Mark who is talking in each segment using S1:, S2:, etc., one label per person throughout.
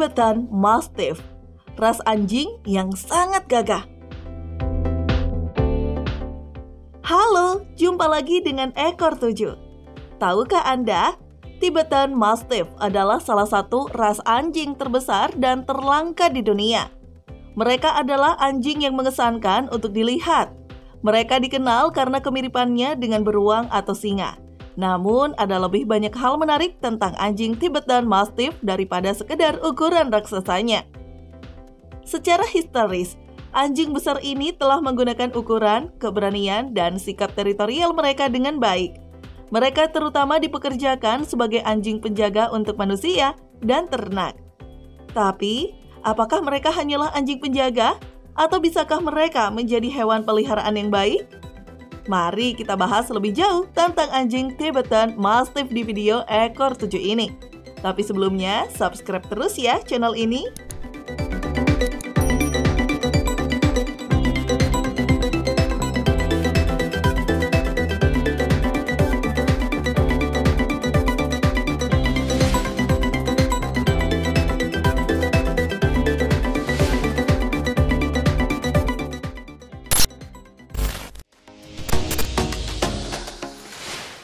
S1: Tibetan Mastiff, ras anjing yang sangat gagah. Halo, jumpa lagi dengan Ekor 7. Tahukah Anda, Tibetan Mastiff adalah salah satu ras anjing terbesar dan terlangka di dunia. Mereka adalah anjing yang mengesankan untuk dilihat. Mereka dikenal karena kemiripannya dengan beruang atau singa. Namun, ada lebih banyak hal menarik tentang anjing Tibetan Mastiff daripada sekedar ukuran raksasanya. Secara historis, anjing besar ini telah menggunakan ukuran, keberanian, dan sikap teritorial mereka dengan baik. Mereka terutama dipekerjakan sebagai anjing penjaga untuk manusia dan ternak. Tapi, apakah mereka hanyalah anjing penjaga? Atau bisakah mereka menjadi hewan peliharaan yang baik? Mari kita bahas lebih jauh tentang anjing Tibetan Mastiff di video Ekor 7 ini. Tapi sebelumnya, subscribe terus ya channel ini.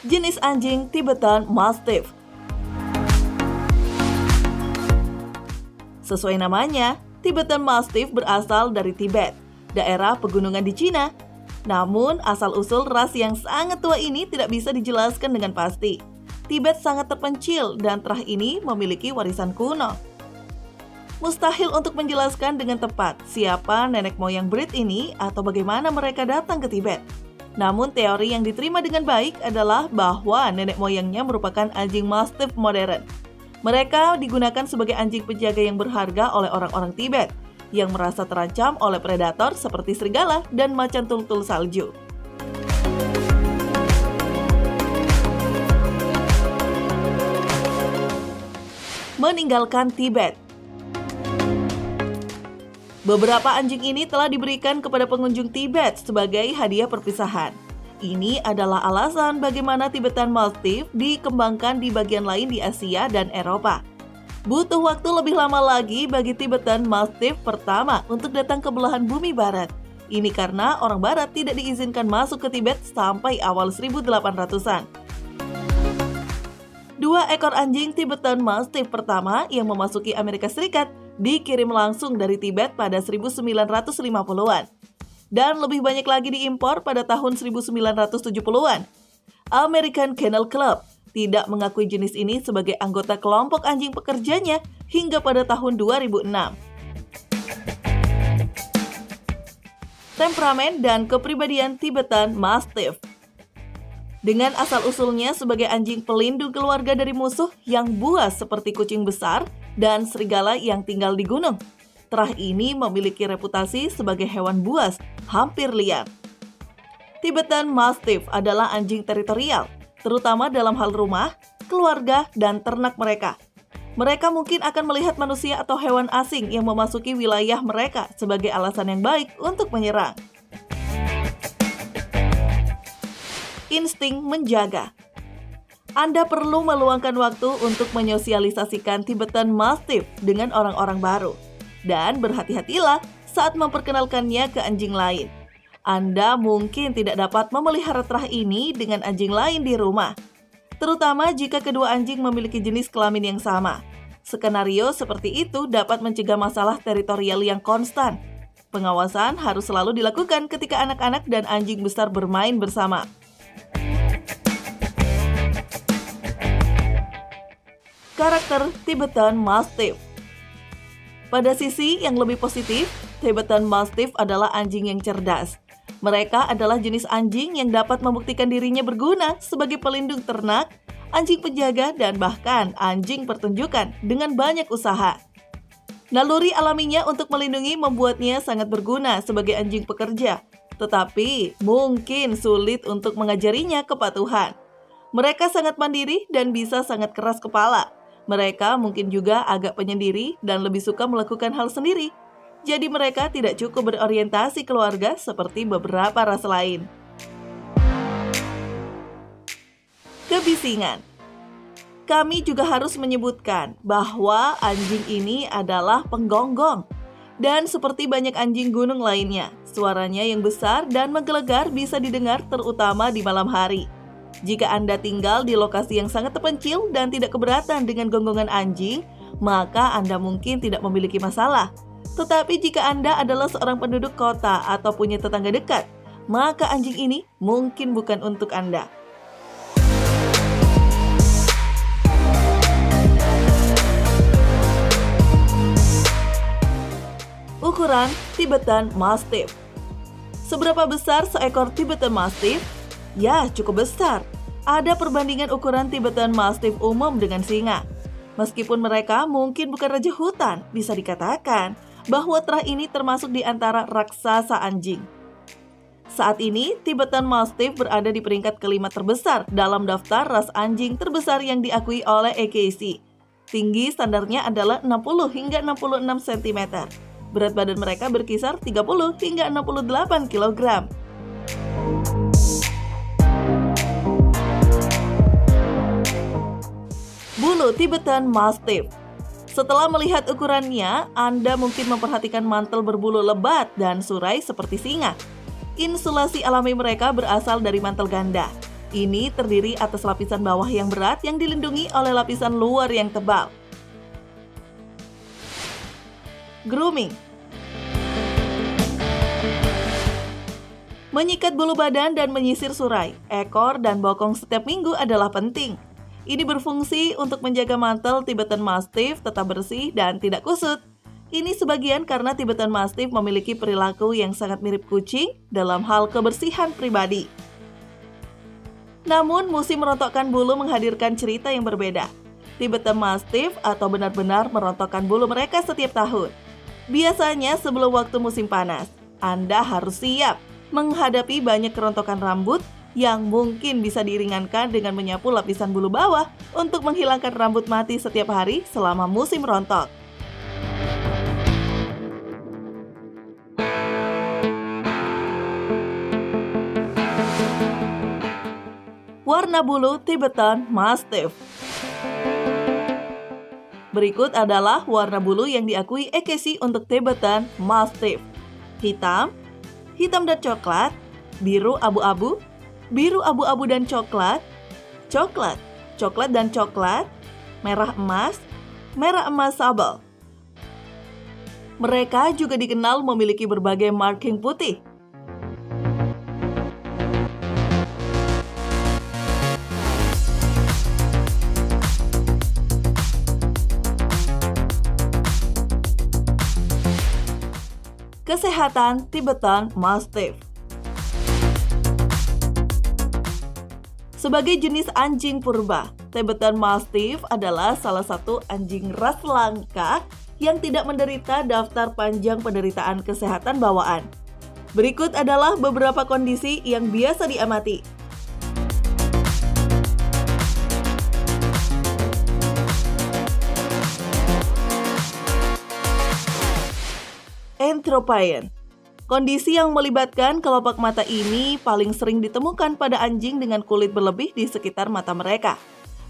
S1: Jenis anjing Tibetan Mastiff. Sesuai namanya, Tibetan Mastiff berasal dari Tibet, daerah pegunungan di Cina. Namun, asal-usul ras yang sangat tua ini tidak bisa dijelaskan dengan pasti. Tibet sangat terpencil dan terah ini memiliki warisan kuno. Mustahil untuk menjelaskan dengan tepat siapa nenek moyang breed ini atau bagaimana mereka datang ke Tibet. Namun teori yang diterima dengan baik adalah bahwa nenek moyangnya merupakan anjing Mastiff modern. Mereka digunakan sebagai anjing penjaga yang berharga oleh orang-orang Tibet yang merasa terancam oleh predator seperti serigala dan macan tutul salju. Meninggalkan Tibet. Beberapa anjing ini telah diberikan kepada pengunjung Tibet sebagai hadiah perpisahan. Ini adalah alasan bagaimana Tibetan Mastiff dikembangkan di bagian lain di Asia dan Eropa. Butuh waktu lebih lama lagi bagi Tibetan Mastiff pertama untuk datang ke belahan bumi barat. Ini karena orang barat tidak diizinkan masuk ke Tibet sampai awal 1800-an. Dua ekor anjing Tibetan Mastiff pertama yang memasuki Amerika Serikat dikirim langsung dari Tibet pada 1950-an. Dan lebih banyak lagi diimpor pada tahun 1970-an. American Kennel Club tidak mengakui jenis ini sebagai anggota kelompok anjing pekerjanya hingga pada tahun 2006. Temperamen dan kepribadian Tibetan Mastiff. Dengan asal-usulnya sebagai anjing pelindung keluarga dari musuh yang buas seperti kucing besar dan serigala yang tinggal di gunung, terah ini memiliki reputasi sebagai hewan buas hampir liar. Tibetan Mastiff adalah anjing teritorial, terutama dalam hal rumah, keluarga, dan ternak mereka. Mereka mungkin akan melihat manusia atau hewan asing yang memasuki wilayah mereka sebagai alasan yang baik untuk menyerang. Insting menjaga. Anda perlu meluangkan waktu untuk menyosialisasikan Tibetan Mastiff dengan orang-orang baru. Dan berhati-hatilah saat memperkenalkannya ke anjing lain. Anda mungkin tidak dapat memelihara terah ini dengan anjing lain di rumah. Terutama jika kedua anjing memiliki jenis kelamin yang sama. Skenario seperti itu dapat mencegah masalah teritorial yang konstan. Pengawasan harus selalu dilakukan ketika anak-anak dan anjing besar bermain bersama. Karakter Tibetan Mastiff. Pada sisi yang lebih positif, Tibetan Mastiff adalah anjing yang cerdas. Mereka adalah jenis anjing yang dapat membuktikan dirinya berguna sebagai pelindung ternak, anjing penjaga, dan bahkan anjing pertunjukan dengan banyak usaha. Naluri alaminya untuk melindungi membuatnya sangat berguna sebagai anjing pekerja, tetapi mungkin sulit untuk mengajarinya kepatuhan. Mereka sangat mandiri dan bisa sangat keras kepala. Mereka mungkin juga agak penyendiri dan lebih suka melakukan hal sendiri. Jadi mereka tidak cukup berorientasi keluarga seperti beberapa ras lain. Kebisingan. Kami juga harus menyebutkan bahwa anjing ini adalah penggonggong. Dan seperti banyak anjing gunung lainnya, suaranya yang besar dan menggelegar bisa didengar terutama di malam hari. Jika Anda tinggal di lokasi yang sangat terpencil dan tidak keberatan dengan gonggongan anjing, maka Anda mungkin tidak memiliki masalah. Tetapi jika Anda adalah seorang penduduk kota atau punya tetangga dekat, maka anjing ini mungkin bukan untuk Anda. Ukuran Tibetan Mastiff. Seberapa besar seekor Tibetan Mastiff? Ya, cukup besar. Ada perbandingan ukuran Tibetan Mastiff umum dengan singa. Meskipun mereka mungkin bukan raja hutan, bisa dikatakan bahwa terah ini termasuk di antara raksasa anjing. Saat ini, Tibetan Mastiff berada di peringkat kelima terbesar dalam daftar ras anjing terbesar yang diakui oleh EKC. Tinggi standarnya adalah 60 hingga 66 cm. Berat badan mereka berkisar 30 hingga 68 kg. Bulu Tibetan Mastiff. Setelah melihat ukurannya, Anda mungkin memperhatikan mantel berbulu lebat dan surai seperti singa. Insulasi alami mereka berasal dari mantel ganda. Ini terdiri atas lapisan bawah yang berat yang dilindungi oleh lapisan luar yang tebal. Grooming. Menyikat bulu badan dan menyisir surai, ekor, dan bokong setiap minggu adalah penting. Ini berfungsi untuk menjaga mantel Tibetan Mastiff tetap bersih dan tidak kusut. Ini sebagian karena Tibetan Mastiff memiliki perilaku yang sangat mirip kucing dalam hal kebersihan pribadi. Namun, musim merontokkan bulu menghadirkan cerita yang berbeda. Tibetan Mastiff atau benar-benar merontokkan bulu mereka setiap tahun. Biasanya sebelum waktu musim panas, Anda harus siap menghadapi banyak kerontokan rambut yang mungkin bisa diringankan dengan menyapu lapisan bulu bawah untuk menghilangkan rambut mati setiap hari selama musim rontok. Warna bulu Tibetan Mastiff. Berikut adalah warna bulu yang diakui EKC untuk Tibetan Mastiff. Hitam, hitam dan coklat, biru abu-abu, biru abu-abu dan coklat, coklat, coklat dan coklat, merah emas sable. Mereka juga dikenal memiliki berbagai marking putih. Kesehatan Tibetan Mastiff. Sebagai jenis anjing purba, Tibetan Mastiff adalah salah satu anjing ras langka yang tidak menderita daftar panjang penderitaan kesehatan bawaan. Berikut adalah beberapa kondisi yang biasa diamati. Entropion. Kondisi yang melibatkan kelopak mata ini paling sering ditemukan pada anjing dengan kulit berlebih di sekitar mata mereka.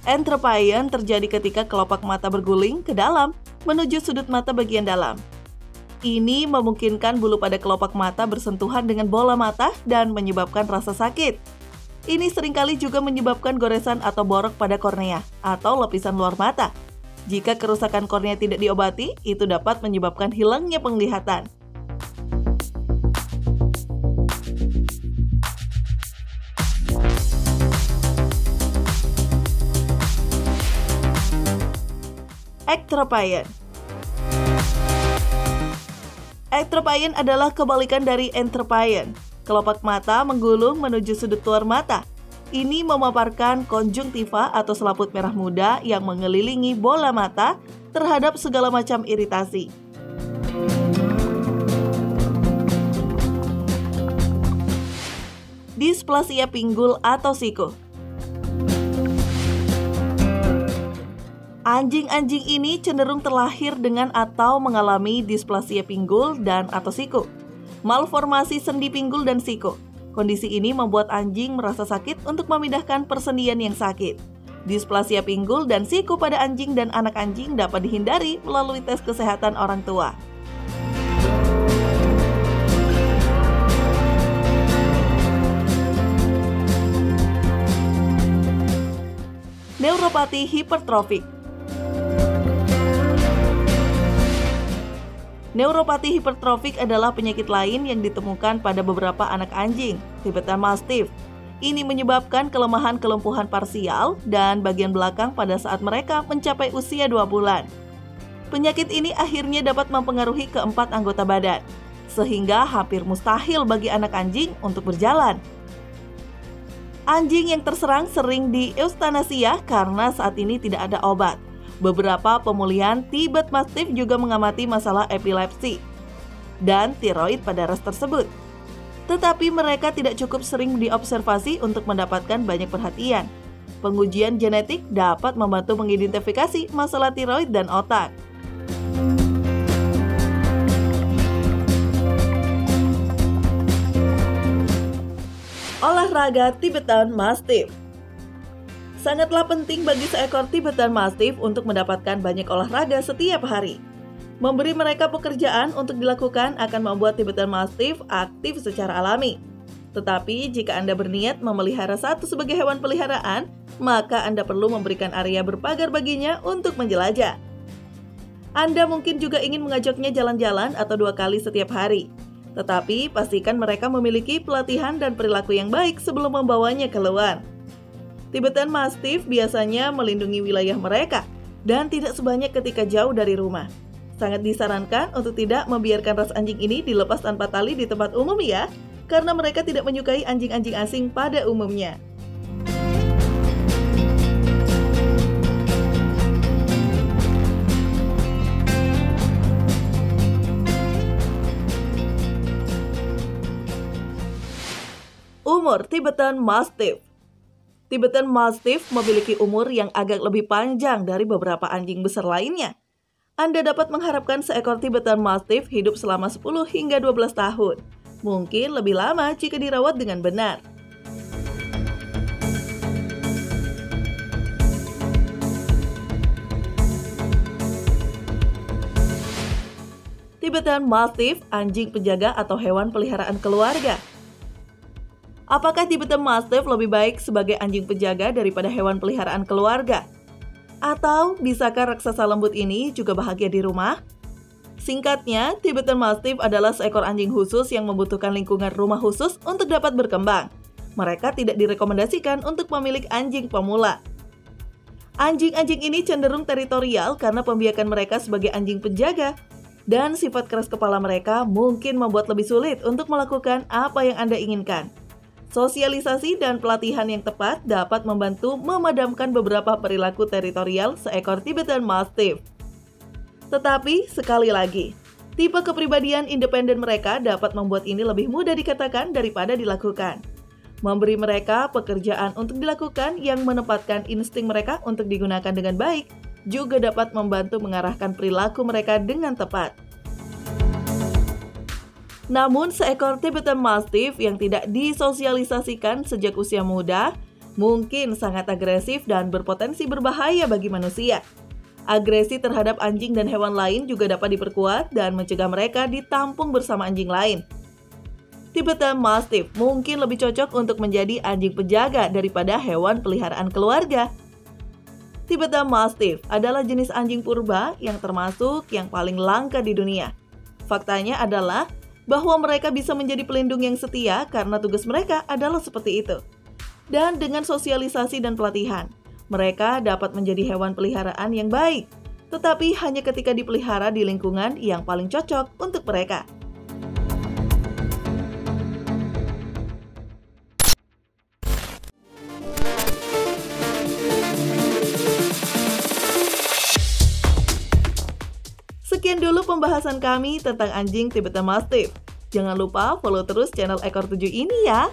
S1: Entropion terjadi ketika kelopak mata berguling ke dalam menuju sudut mata bagian dalam. Ini memungkinkan bulu pada kelopak mata bersentuhan dengan bola mata dan menyebabkan rasa sakit. Ini seringkali juga menyebabkan goresan atau borok pada kornea atau lapisan luar mata. Jika kerusakan kornea tidak diobati, itu dapat menyebabkan hilangnya penglihatan. Ectropion. Ectropion adalah kebalikan dari entropion. Kelopak mata menggulung menuju sudut luar mata. Ini memaparkan konjungtiva atau selaput merah muda yang mengelilingi bola mata terhadap segala macam iritasi. Displasia pinggul atau siku. Anjing-anjing ini cenderung terlahir dengan atau mengalami displasia pinggul dan atau siku, malformasi sendi pinggul dan siku. Kondisi ini membuat anjing merasa sakit untuk memindahkan persendian yang sakit. Displasia pinggul dan siku pada anjing dan anak anjing dapat dihindari melalui tes kesehatan orang tua. Neuropati hipertrofik. Neuropati hipertrofik adalah penyakit lain yang ditemukan pada beberapa anak anjing Tibetan Mastiff. Ini menyebabkan kelemahan-kelumpuhan parsial dan bagian belakang pada saat mereka mencapai usia 2 bulan. Penyakit ini akhirnya dapat mempengaruhi keempat anggota badan, sehingga hampir mustahil bagi anak anjing untuk berjalan. Anjing yang terserang sering di euthanasia karena saat ini tidak ada obat. Beberapa pemulihan Tibet Mastiff juga mengamati masalah epilepsi dan tiroid pada ras tersebut. Tetapi mereka tidak cukup sering diobservasi untuk mendapatkan banyak perhatian. Pengujian genetik dapat membantu mengidentifikasi masalah tiroid dan otak. Olahraga Tibetan Mastiff. Sangatlah penting bagi seekor Tibetan Mastiff untuk mendapatkan banyak olahraga setiap hari. Memberi mereka pekerjaan untuk dilakukan akan membuat Tibetan Mastiff aktif secara alami. Tetapi jika Anda berniat memelihara satu sebagai hewan peliharaan, maka Anda perlu memberikan area berpagar baginya untuk menjelajah. Anda mungkin juga ingin mengajaknya jalan-jalan atau 2 kali setiap hari. Tetapi pastikan mereka memiliki pelatihan dan perilaku yang baik sebelum membawanya keluar. Tibetan Mastiff biasanya melindungi wilayah mereka dan tidak sebanyak ketika jauh dari rumah. Sangat disarankan untuk tidak membiarkan ras anjing ini dilepas tanpa tali di tempat umum ya, karena mereka tidak menyukai anjing-anjing asing pada umumnya. Umur Tibetan Mastiff. Tibetan Mastiff memiliki umur yang agak lebih panjang dari beberapa anjing besar lainnya. Anda dapat mengharapkan seekor Tibetan Mastiff hidup selama 10 hingga 12 tahun. Mungkin lebih lama jika dirawat dengan benar. Tibetan Mastiff, anjing penjaga atau hewan peliharaan keluarga. Apakah Tibetan Mastiff lebih baik sebagai anjing penjaga daripada hewan peliharaan keluarga? Atau bisakah raksasa lembut ini juga bahagia di rumah? Singkatnya, Tibetan Mastiff adalah seekor anjing khusus yang membutuhkan lingkungan rumah khusus untuk dapat berkembang. Mereka tidak direkomendasikan untuk memiliki anjing pemula. Anjing-anjing ini cenderung teritorial karena pembiakan mereka sebagai anjing penjaga. Dan sifat keras kepala mereka mungkin membuat lebih sulit untuk melakukan apa yang Anda inginkan. Sosialisasi dan pelatihan yang tepat dapat membantu memadamkan beberapa perilaku teritorial seekor Tibetan Mastiff. Tetapi, sekali lagi, tipe kepribadian independen mereka dapat membuat ini lebih mudah dikatakan daripada dilakukan. Memberi mereka pekerjaan untuk dilakukan yang menempatkan insting mereka untuk digunakan dengan baik juga dapat membantu mengarahkan perilaku mereka dengan tepat. Namun, seekor Tibetan Mastiff yang tidak disosialisasikan sejak usia muda mungkin sangat agresif dan berpotensi berbahaya bagi manusia. Agresi terhadap anjing dan hewan lain juga dapat diperkuat dan mencegah mereka ditampung bersama anjing lain. Tibetan Mastiff mungkin lebih cocok untuk menjadi anjing penjaga daripada hewan peliharaan keluarga. Tibetan Mastiff adalah jenis anjing purba yang termasuk yang paling langka di dunia. Faktanya adalah bahwa mereka bisa menjadi pelindung yang setia karena tugas mereka adalah seperti itu. Dan dengan sosialisasi dan pelatihan, mereka dapat menjadi hewan peliharaan yang baik, tetapi hanya ketika dipelihara di lingkungan yang paling cocok untuk mereka. Sekian dulu pembahasan kami tentang anjing Tibetan Mastiff. Jangan lupa follow terus channel Ekor 7 ini ya.